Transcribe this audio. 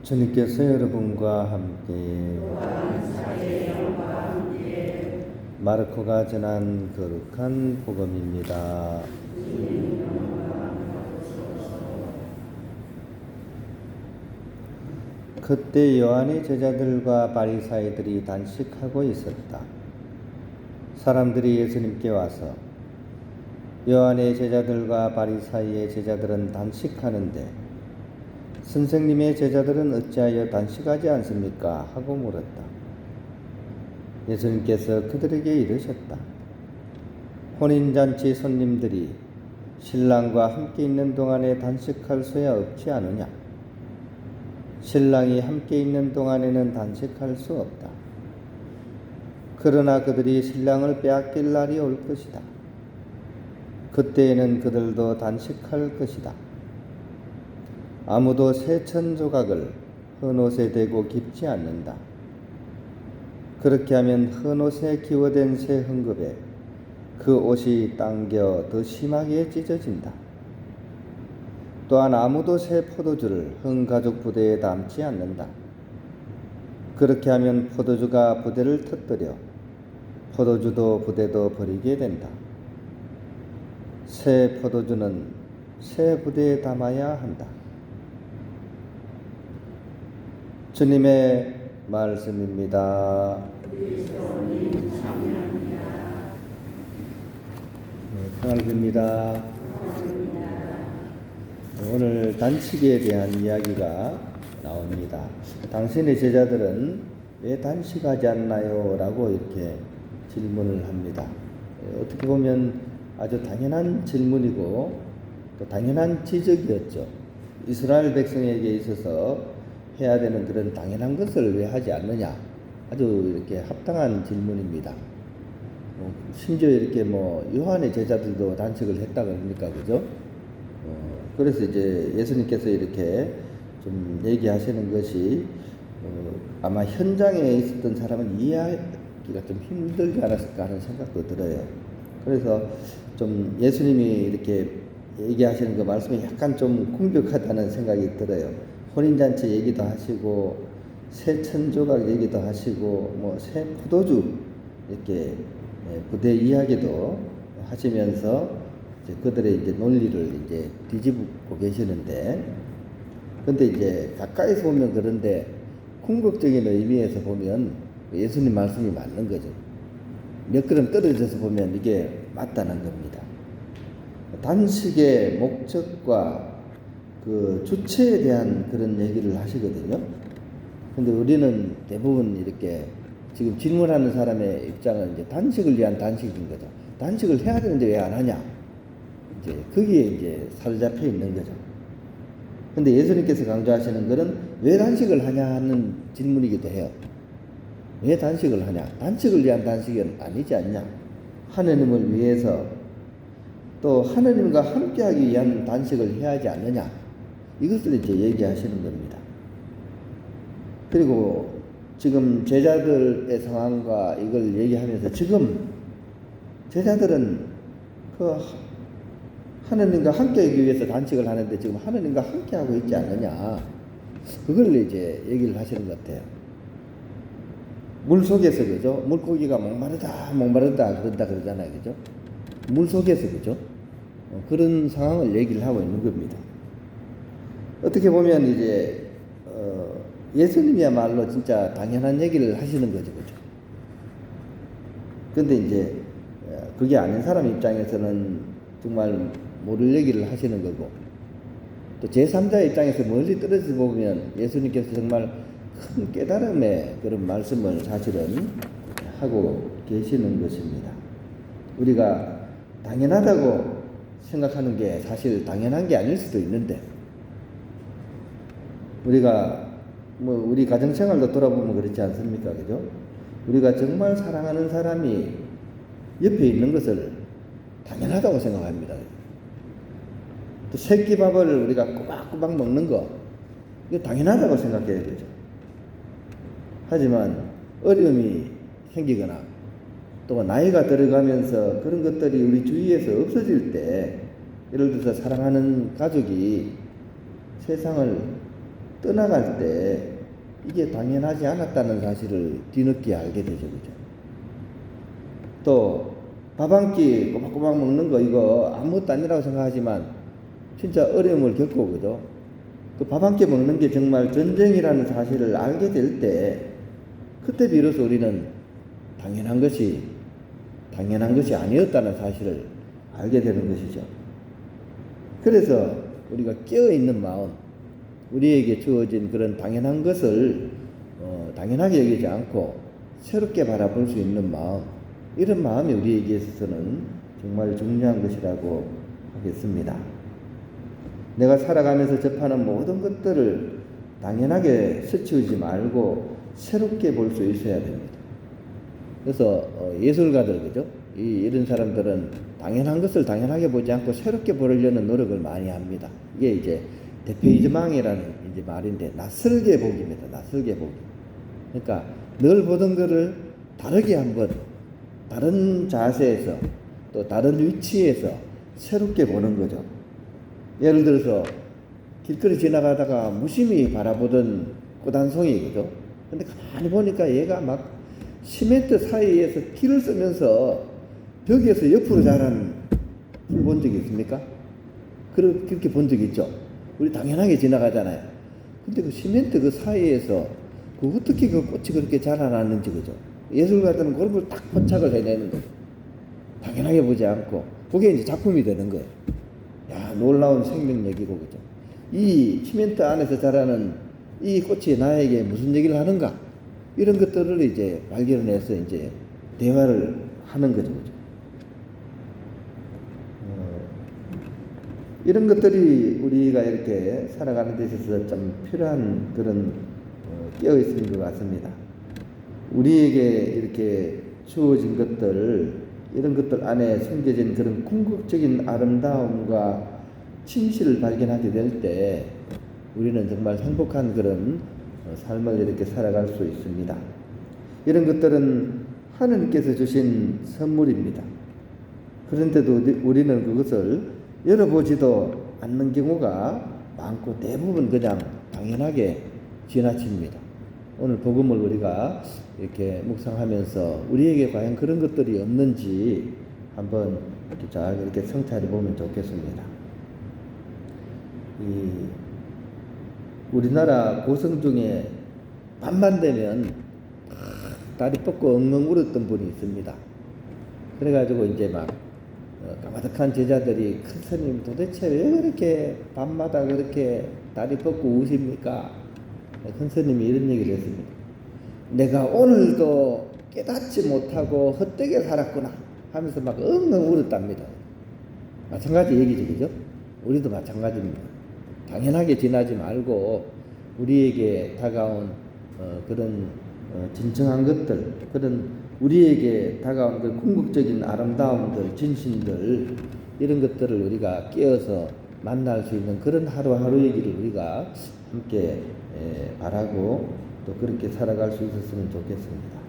주님께서 여러분과 함께 마르코가 전한 거룩한 복음입니다. 그때 요한의 제자들과 바리사이들이 단식하고 있었다. 사람들이 예수님께 와서 요한의 제자들과 바리사이의 제자들은 단식하는데 선생님의 제자들은 어찌하여 단식하지 않습니까? 하고 물었다. 예수님께서 그들에게 이르셨다. 혼인잔치 손님들이 신랑과 함께 있는 동안에 단식할 수야 없지 않으냐? 신랑이 함께 있는 동안에는 단식할 수 없다. 그러나 그들이 신랑을 빼앗길 날이 올 것이다. 그때에는 그들도 단식할 것이다. 아무도 새 천 조각을 헌 옷에 대고 깁지 않는다. 그렇게 하면 헌 옷에 기워댄 새 헝겊에 그 옷이 당겨 더 심하게 찢어진다. 또한 아무도 새 포도주를 헌 가죽 부대에 담지 않는다. 그렇게 하면 포도주가 부대를 터뜨려 포도주도 부대도 버리게 된다. 새 포도주는 새 부대에 담아야 한다. 주님의 말씀입니다. 평안입니다. 오늘 단식에 대한 이야기가 나옵니다. 당신의 제자들은 왜 단식하지 않나요? 라고 이렇게 질문을 합니다. 어떻게 보면 아주 당연한 질문이고 또 당연한 지적이었죠. 이스라엘 백성에게 있어서 해야 되는 그런 당연한 것을 왜 하지 않느냐? 아주 이렇게 합당한 질문입니다. 심지어 이렇게 요한의 제자들도 단식을 했다 그럽니까? 그죠? 그래서 이제 예수님께서 이렇게 좀 얘기하시는 것이 아마 현장에 있었던 사람은 이해하기가 좀 힘들지 않았을까 하는 생각도 들어요. 그래서 좀 예수님이 이렇게 얘기하시는 그 말씀이 약간 좀 공격하다는 생각이 들어요. 혼인잔치 얘기도 하시고 새 천조각 얘기도 하시고 새 포도주 이렇게 부대 이야기도 하시면서 이제 그들의 이제 논리를 이제 뒤집고 계시는데, 근데 이제 가까이서 보면 그런데 궁극적인 의미에서 보면 예수님 말씀이 맞는 거죠. 몇 걸음 떨어져서 보면 이게 맞다는 겁니다. 단식의 목적과 그 주체에 대한 그런 얘기를 하시거든요. 근데 우리는 대부분 이렇게 지금 질문하는 사람의 입장은 이제 단식을 위한 단식인 거죠. 단식을 해야 되는데 왜 안 하냐? 이제 거기에 이제 사로잡혀 있는 거죠. 근데 예수님께서 강조하시는 것은 왜 단식을 하냐 하는 질문이기도 해요. 왜 단식을 하냐? 단식을 위한 단식은 아니지 않냐? 하느님을 위해서 또 하느님과 함께하기 위한 단식을 해야 하지 않느냐? 이것을 이제 얘기하시는 겁니다. 그리고 지금 제자들의 상황과 이걸 얘기하면서 지금 제자들은 그 하느님과 함께하기 위해서 단식을 하는데 지금 하느님과 함께하고 있지 않느냐, 그걸 이제 얘기를 하시는 것 같아요. 물 속에서, 그죠? 물고기가 목마르다 그런다 그러잖아요, 그죠? 물 속에서, 그죠? 그런 상황을 얘기를 하고 있는 겁니다. 어떻게 보면 이제 예수님이야말로 진짜 당연한 얘기를 하시는 거죠, 그죠? 근데 이제 그게 아닌 사람 입장에서는 정말 모를 얘기를 하시는 거고, 또 제3자 입장에서 멀리 떨어져 보면 예수님께서 정말 큰 깨달음의 그런 말씀을 사실은 하고 계시는 것입니다. 우리가 당연하다고 생각하는 게 사실 당연한 게 아닐 수도 있는데, 우리가 우리 가정생활도 돌아보면 그렇지 않습니까? 그죠? 우리가 정말 사랑하는 사람이 옆에 있는 것을 당연하다고 생각합니다. 또 새끼밥을 우리가 꼬박꼬박 먹는 거, 이거 당연하다고 생각해야 되죠. 하지만 어려움이 생기거나 또 나이가 들어가면서 그런 것들이 우리 주위에서 없어질 때, 예를 들어서 사랑하는 가족이 세상을 떠나갈 때 이게 당연하지 않았다는 사실을 뒤늦게 알게 되죠. 그죠? 또 밥 한 끼 꼬박꼬박 먹는 거 이거 아무것도 아니라고 생각하지만 진짜 어려움을 겪고 그죠? 그 밥 한 끼 먹는 게 정말 전쟁이라는 사실을 알게 될 때 그때 비로소 우리는 당연한 것이 아니었다는 사실을 알게 되는 것이죠. 그래서 우리가 깨어있는 마음, 우리에게 주어진 그런 당연한 것을 당연하게 여기지 않고 새롭게 바라볼 수 있는 마음, 이런 마음이 우리에게 있어서는 정말 중요한 것이라고 하겠습니다. 내가 살아가면서 접하는 모든 것들을 당연하게 스치우지 말고 새롭게 볼 수 있어야 됩니다. 그래서 예술가들, 그죠? 이런 사람들은 당연한 것을 당연하게 보지 않고 새롭게 보려는 노력을 많이 합니다. 이게 이제 대페이즈망이라는 이제 말인데, 낯설게 보기입니다. 낯설게 보기. 그러니까 늘 보던 것을 다르게 한번, 다른 자세에서 또 다른 위치에서 새롭게 보는 거죠. 예를 들어서 길거리 지나가다가 무심히 바라보던 꽃 한 송이, 그죠? 근데 가만히 보니까 얘가 막 시멘트 사이에서 길을 쓰면서 벽에서 옆으로 자란 풀 본 적이 있습니까? 그렇게 본 적 있죠? 우리 당연하게 지나가잖아요. 근데 그 시멘트 그 사이에서 어떻게 그 꽃이 그렇게 자라났는지, 그죠? 예술가들은 그런 걸 딱 포착을 해내는 거예요. 당연하게 보지 않고. 그게 이제 작품이 되는 거예요. 야, 놀라운 생명력이고, 그죠? 이 시멘트 안에서 자라는 이 꽃이 나에게 무슨 얘기를 하는가? 이런 것들을 이제 발견해서 이제 대화를 하는 거죠. 그죠? 이런 것들이 우리가 이렇게 살아가는 데 있어서 좀 필요한 그런 깨어있는 것 같습니다. 우리에게 이렇게 주어진 것들, 이런 것들 안에 숨겨진 그런 궁극적인 아름다움과 진실을 발견하게 될 때 우리는 정말 행복한 그런 삶을 이렇게 살아갈 수 있습니다. 이런 것들은 하느님께서 주신 선물입니다. 그런데도 우리는 그것을 열어보지도 않는 경우가 많고 대부분 그냥 당연하게 지나칩니다. 오늘 복음을 우리가 이렇게 묵상하면서 우리에게 과연 그런 것들이 없는지 한번 이렇게 잘 이렇게 성찰해 보면 좋겠습니다. 우리나라 고성 중에 밤만 되면 다리 뻗고 엉엉 울었던 분이 있습니다. 그래가지고 이제 막 까마득한 제자들이, 큰 스님 도대체 왜 그렇게 밤마다 그렇게 다리 뻗고 우십니까? 큰 스님이 이런 얘기를 했습니다. 내가 오늘도 깨닫지 못하고 헛되게 살았구나 하면서 막 엉엉 울었답니다. 마찬가지 얘기죠, 그죠? 우리도 마찬가지입니다. 당연하게 지나지 말고 우리에게 다가온 그런 진정한 것들, 그런 우리에게 다가온 그 궁극적인 아름다움들, 진심들, 이런 것들을 우리가 깨어서 만날 수 있는 그런 하루하루이기를 우리가 함께 바라고 또 그렇게 살아갈 수 있었으면 좋겠습니다.